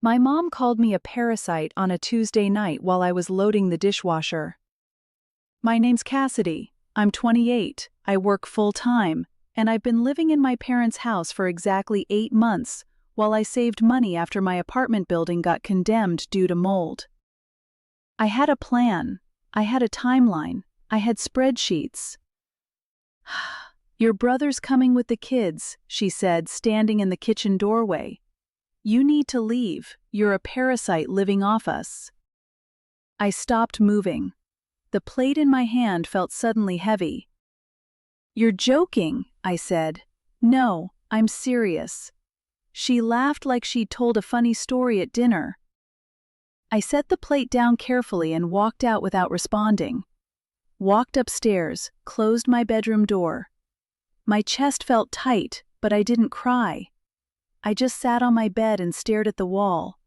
My mom called me a parasite on a Tuesday night while I was loading the dishwasher. My name's Cassidy. I'm 28, I work full-time, and I've been living in my parents' house for exactly 8 months while I saved money after my apartment building got condemned due to mold. I had a plan. I had a timeline. I had spreadsheets. "Your brother's coming with the kids," she said, standing in the kitchen doorway. "You need to leave. You're a parasite living off us." I stopped moving. The plate in my hand felt suddenly heavy. "You're joking," I said. "No, I'm serious." She laughed like she'd told a funny story at dinner. I set the plate down carefully and walked out without responding. Walked upstairs, closed my bedroom door. My chest felt tight, but I didn't cry. I just sat on my bed and stared at the wall.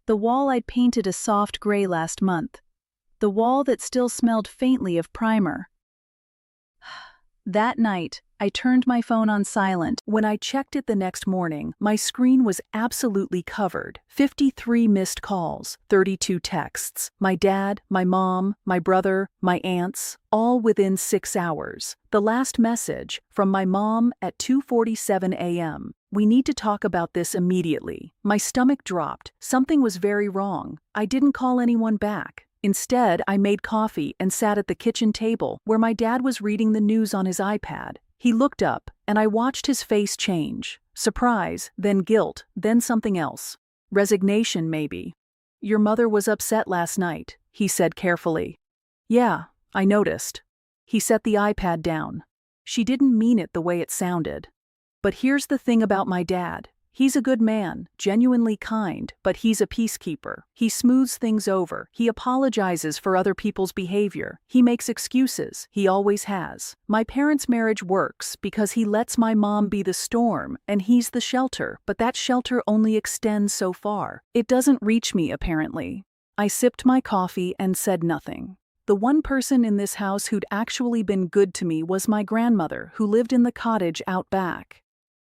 The wall I'd painted a soft gray last month. The wall that still smelled faintly of primer. That night, I turned my phone on silent. When I checked it the next morning, my screen was absolutely covered. 53 missed calls, 32 texts. My dad, my mom, my brother, my aunts, all within 6 hours. The last message, from my mom at 2:47 a.m. "We need to talk about this immediately." My stomach dropped. Something was very wrong. I didn't call anyone back. Instead, I made coffee and sat at the kitchen table where my dad was reading the news on his iPad. He looked up, and I watched his face change. Surprise, then guilt, then something else. Resignation, maybe. "Your mother was upset last night," he said carefully. "Yeah, I noticed." He set the iPad down. "She didn't mean it the way it sounded. But here's the thing about my dad. He's a good man, genuinely kind, but he's a peacekeeper. He smooths things over. He apologizes for other people's behavior. He makes excuses. He always has. My parents' marriage works because he lets my mom be the storm and he's the shelter, but that shelter only extends so far. It doesn't reach me, apparently." I sipped my coffee and said nothing. The one person in this house who'd actually been good to me was my grandmother, who lived in the cottage out back.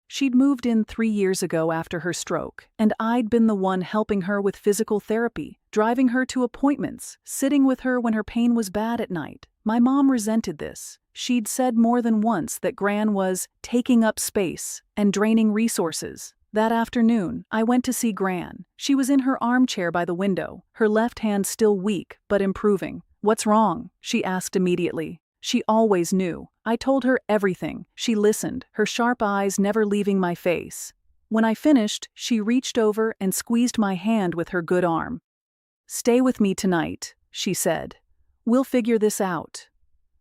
She'd moved in 3 years ago after her stroke, and I'd been the one helping her with physical therapy, driving her to appointments, sitting with her when her pain was bad at night. My mom resented this. She'd said more than once that Gran was taking up space and draining resources. That afternoon, I went to see Gran. She was in her armchair by the window, her left hand still weak but improving. "What's wrong?" she asked immediately. She always knew. I told her everything. She listened, her sharp eyes never leaving my face. When I finished, she reached over and squeezed my hand with her good arm. "Stay with me tonight," she said. "We'll figure this out."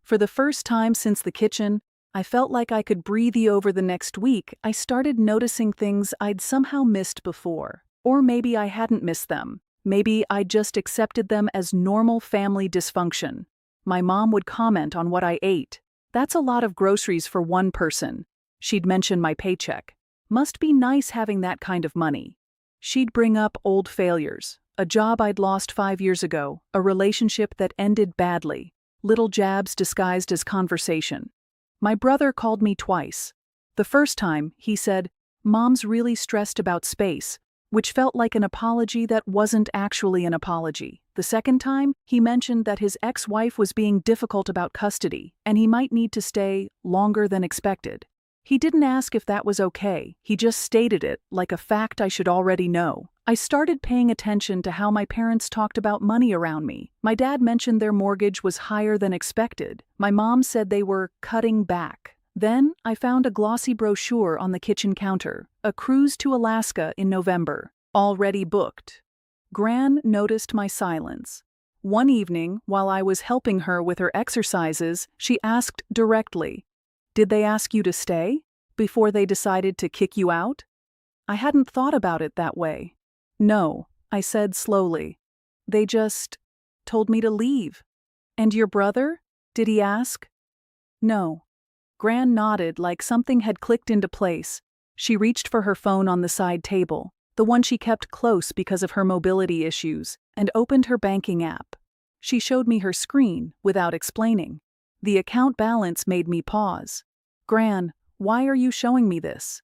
For the first time since the kitchen, I felt like I could breathe. Over the next week, I started noticing things I'd somehow missed before. Or maybe I hadn't missed them. Maybe I'd just accepted them as normal family dysfunction. My mom would comment on what I ate. "That's a lot of groceries for one person." She'd mention my paycheck. "Must be nice having that kind of money." She'd bring up old failures. A job I'd lost 5 years ago, a relationship that ended badly. Little jabs disguised as conversation. My brother called me twice. The first time, he said, "Mom's really stressed about space," which felt like an apology that wasn't actually an apology. The second time, he mentioned that his ex-wife was being difficult about custody, and he might need to stay longer than expected. He didn't ask if that was okay, he just stated it like a fact I should already know. I started paying attention to how my parents talked about money around me. My dad mentioned their mortgage was higher than expected. My mom said they were cutting back. Then, I found a glossy brochure on the kitchen counter, a cruise to Alaska in November, already booked. Gran noticed my silence. One evening, while I was helping her with her exercises, she asked directly, "Did they ask you to stay before they decided to kick you out?" I hadn't thought about it that way. "No," I said slowly. "They just told me to leave." "And your brother? Did he ask?" "No." Gran nodded like something had clicked into place. She reached for her phone on the side table, the one she kept close because of her mobility issues, and opened her banking app. She showed me her screen without explaining. The account balance made me pause. "Gran, why are you showing me this?"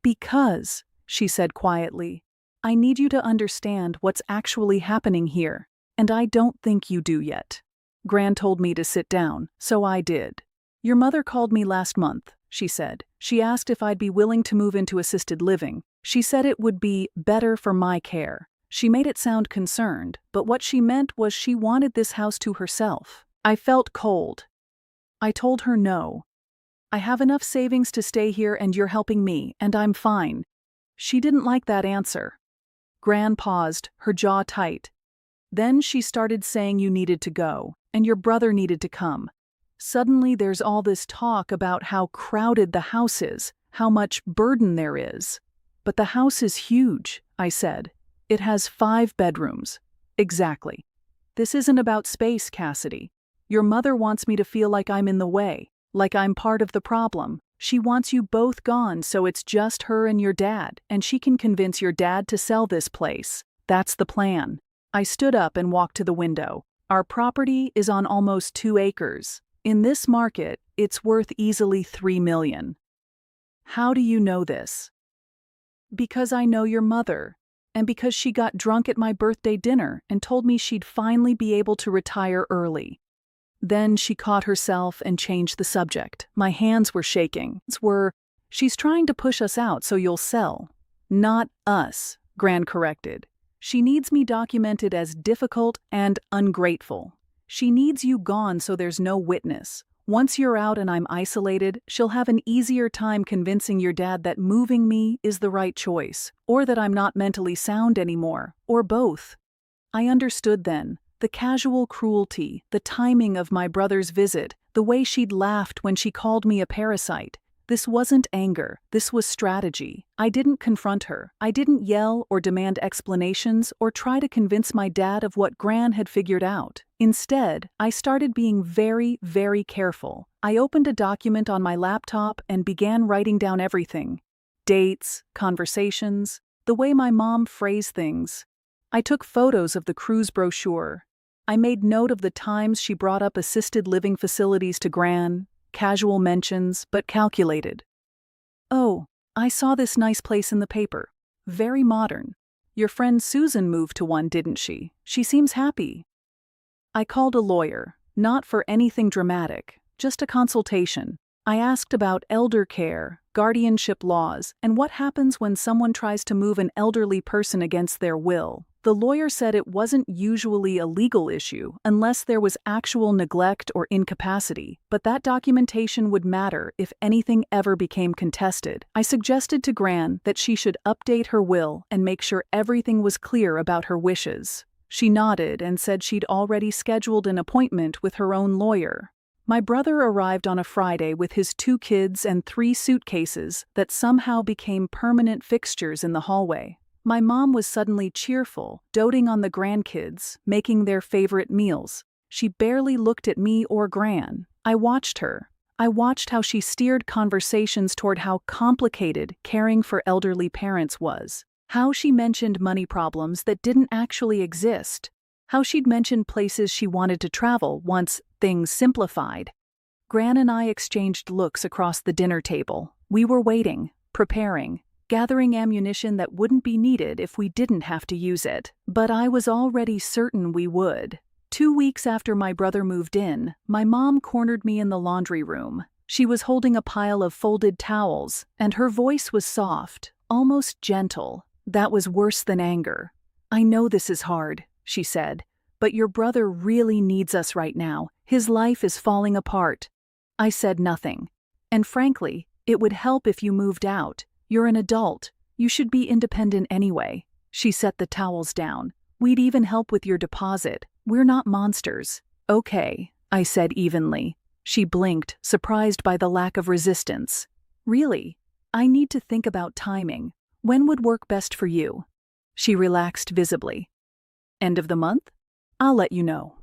"Because," she said quietly, I need you to understand what's actually happening here, and I don't think you do yet. Gran told me to sit down, so I did. Your mother called me last month, she said. She asked if I'd be willing to move into assisted living. She said it would be better for my care. She made it sound concerned, but what she meant was she wanted this house to herself. I felt cold. I told her no. I have enough savings to stay here and you're helping me, and I'm fine. She didn't like that answer. Gran paused, her jaw tight. Then she started saying you needed to go, and your brother needed to come. Suddenly there's all this talk about how crowded the house is, how much burden there is. But the house is huge, I said. It has 5 bedrooms. Exactly. This isn't about space, Cassidy. Your mother wants me to feel like I'm in the way, like I'm part of the problem. She wants you both gone so it's just her and your dad, and she can convince your dad to sell this place. That's the plan. I stood up and walked to the window. Our property is on almost 2 acres. In this market, it's worth easily $3 million. How do you know this? Because I know your mother, and because she got drunk at my birthday dinner and told me she'd finally be able to retire early. Then she caught herself and changed the subject. My hands were shaking. She's trying to push us out so you'll sell. Not us, Gran corrected. She needs me documented as difficult and ungrateful. She needs you gone so there's no witness. Once you're out and I'm isolated, she'll have an easier time convincing your dad that moving me is the right choice, or that I'm not mentally sound anymore, or both. I understood then. The casual cruelty, the timing of my brother's visit, the way she'd laughed when she called me a parasite. This wasn't anger, this was strategy. I didn't confront her. I didn't yell or demand explanations or try to convince my dad of what Gran had figured out. Instead, I started being very, very careful. I opened a document on my laptop and began writing down everything. Dates, conversations, the way my mom phrased things. I took photos of the cruise brochure. I made note of the times she brought up assisted living facilities to Gran, casual mentions, but calculated. Oh, I saw this nice place in the paper. Very modern. Your friend Susan moved to one, didn't she? She seems happy. I called a lawyer, not for anything dramatic, just a consultation. I asked about elder care, guardianship laws, and what happens when someone tries to move an elderly person against their will. The lawyer said it wasn't usually a legal issue unless there was actual neglect or incapacity, but that documentation would matter if anything ever became contested. I suggested to Gran that she should update her will and make sure everything was clear about her wishes. She nodded and said she'd already scheduled an appointment with her own lawyer. My brother arrived on a Friday with his 2 kids and 3 suitcases that somehow became permanent fixtures in the hallway. My mom was suddenly cheerful, doting on the grandkids, making their favorite meals. She barely looked at me or Gran. I watched her. I watched how she steered conversations toward how complicated caring for elderly parents was. How she mentioned money problems that didn't actually exist. How she'd mentioned places she wanted to travel once things simplified. Gran and I exchanged looks across the dinner table. We were waiting, preparing, gathering ammunition that wouldn't be needed if we didn't have to use it. But I was already certain we would. 2 weeks after my brother moved in, my mom cornered me in the laundry room. She was holding a pile of folded towels, and her voice was soft, almost gentle. That was worse than anger. I know this is hard, she said, but your brother really needs us right now. His life is falling apart. I said nothing. And frankly, it would help if you moved out. You're an adult. You should be independent anyway. She set the towels down. We'd even help with your deposit. We're not monsters. Okay, I said evenly. She blinked, surprised by the lack of resistance. Really? I need to think about timing. When would work best for you? She relaxed visibly. End of the month? I'll let you know.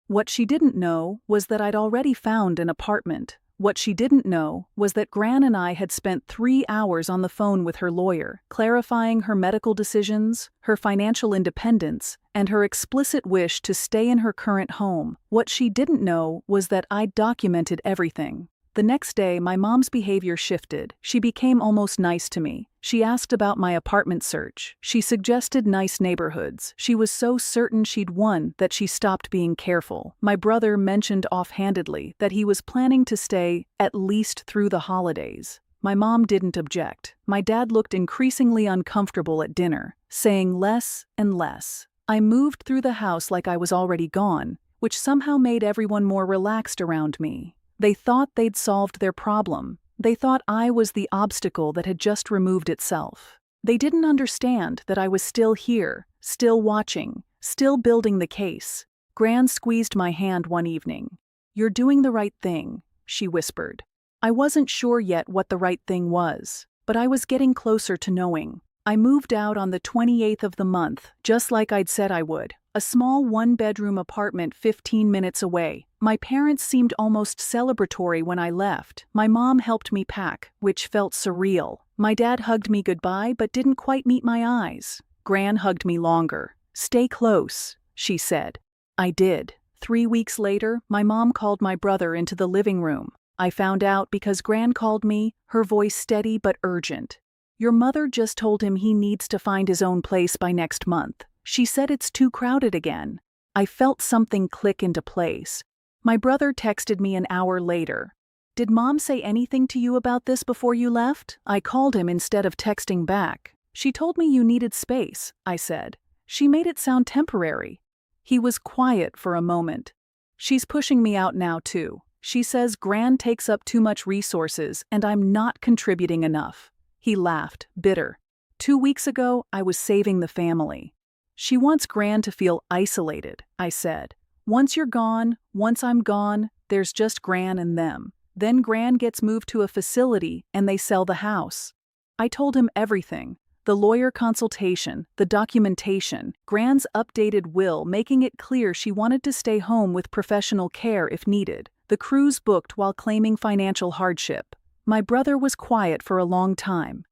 What she didn't know was that I'd already found an apartment. What she didn't know was that Gran and I had spent 3 hours on the phone with her lawyer, clarifying her medical decisions, her financial independence, and her explicit wish to stay in her current home. What she didn't know was that I'd documented everything. The next day, my mom's behavior shifted. She became almost nice to me. She asked about my apartment search. She suggested nice neighborhoods. She was so certain she'd won that she stopped being careful. My brother mentioned offhandedly that he was planning to stay at least through the holidays. My mom didn't object. My dad looked increasingly uncomfortable at dinner, saying less and less. I moved through the house like I was already gone, which somehow made everyone more relaxed around me. They thought they'd solved their problem. They thought I was the obstacle that had just removed itself. They didn't understand that I was still here, still watching, still building the case. Gran squeezed my hand one evening. "You're doing the right thing," she whispered. I wasn't sure yet what the right thing was, but I was getting closer to knowing. I moved out on the 28th of the month, just like I'd said I would. A small one-bedroom apartment 15 minutes away. My parents seemed almost celebratory when I left. My mom helped me pack, which felt surreal. My dad hugged me goodbye but didn't quite meet my eyes. Gran hugged me longer. "Stay close," she said. I did. 3 weeks later, my mom called my brother into the living room. I found out because Gran called me, her voice steady but urgent. "Your mother just told him he needs to find his own place by next month. She said it's too crowded again." I felt something click into place. My brother texted me an hour later. "Did Mom say anything to you about this before you left?" I called him instead of texting back. "She told me you needed space," I said. "She made it sound temporary." He was quiet for a moment. "She's pushing me out now too. She says Gran takes up too much resources and I'm not contributing enough." He laughed, bitter. 2 weeks ago, I was saving the family. "She wants Gran to feel isolated," I said. "Once you're gone, once I'm gone, there's just Gran and them. Then Gran gets moved to a facility and they sell the house." I told him everything. The lawyer consultation, the documentation, Gran's updated will making it clear she wanted to stay home with professional care if needed, the cruise booked while claiming financial hardship. My brother was quiet for a long time.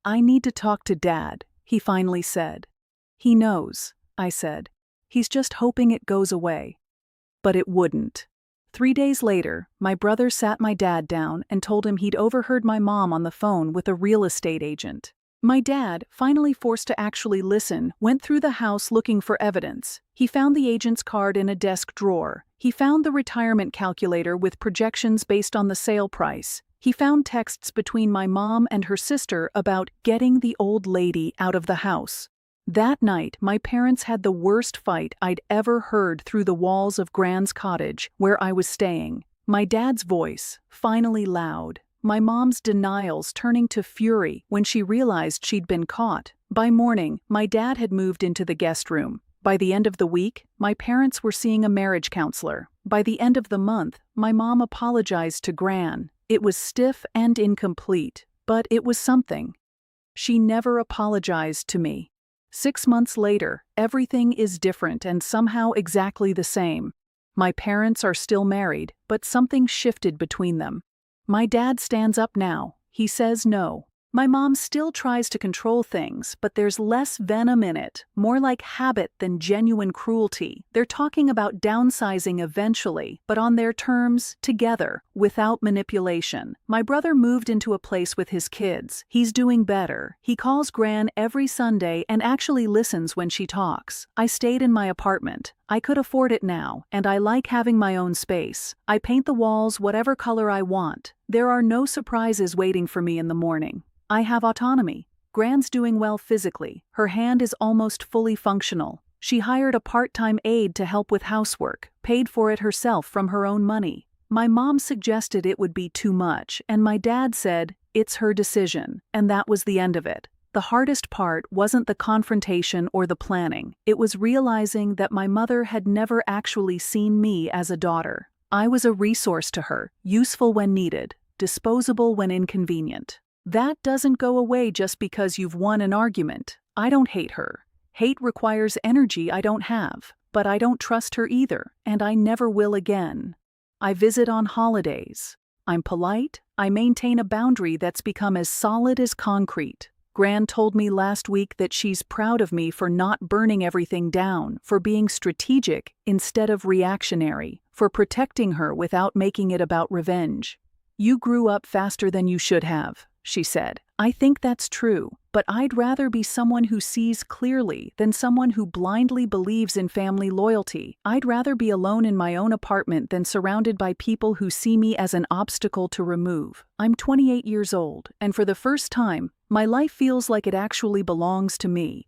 "I need to talk to Dad," he finally said. "He knows," I said. "He's just hoping it goes away." But it wouldn't. 3 days later, my brother sat my dad down and told him he'd overheard my mom on the phone with a real estate agent. My dad, finally forced to actually listen, went through the house looking for evidence. He found the agent's card in a desk drawer. He found the retirement calculator with projections based on the sale price. He found texts between my mom and her sister about getting the old lady out of the house. That night, my parents had the worst fight I'd ever heard through the walls of Gran's cottage, where I was staying. My dad's voice, finally loud. My mom's denials turning to fury when she realized she'd been caught. By morning, my dad had moved into the guest room. By the end of the week, my parents were seeing a marriage counselor. By the end of the month, my mom apologized to Gran. It was stiff and incomplete, but it was something. She never apologized to me. 6 months later, everything is different and somehow exactly the same. My parents are still married, but something shifted between them. My dad stands up now. He says no. My mom still tries to control things, but there's less venom in it, more like habit than genuine cruelty. They're talking about downsizing eventually, but on their terms, together, without manipulation. My brother moved into a place with his kids. He's doing better. He calls Gran every Sunday and actually listens when she talks. I stayed in my apartment. I could afford it now, and I like having my own space. I paint the walls whatever color I want. There are no surprises waiting for me in the morning. I have autonomy. Gran's doing well physically. Her hand is almost fully functional. She hired a part-time aide to help with housework, paid for it herself from her own money. My mom suggested it would be too much, and my dad said, "It's her decision," and that was the end of it. The hardest part wasn't the confrontation or the planning. It was realizing that my mother had never actually seen me as a daughter. I was a resource to her, useful when needed, disposable when inconvenient. That doesn't go away just because you've won an argument. I don't hate her. Hate requires energy I don't have, but I don't trust her either, and I never will again. I visit on holidays. I'm polite. I maintain a boundary that's become as solid as concrete. Gran told me last week that she's proud of me for not burning everything down, for being strategic instead of reactionary, for protecting her without making it about revenge. You grew up faster than you should have, she said. I think that's true, but I'd rather be someone who sees clearly than someone who blindly believes in family loyalty. I'd rather be alone in my own apartment than surrounded by people who see me as an obstacle to remove. I'm 28 years old, and for the first time, my life feels like it actually belongs to me.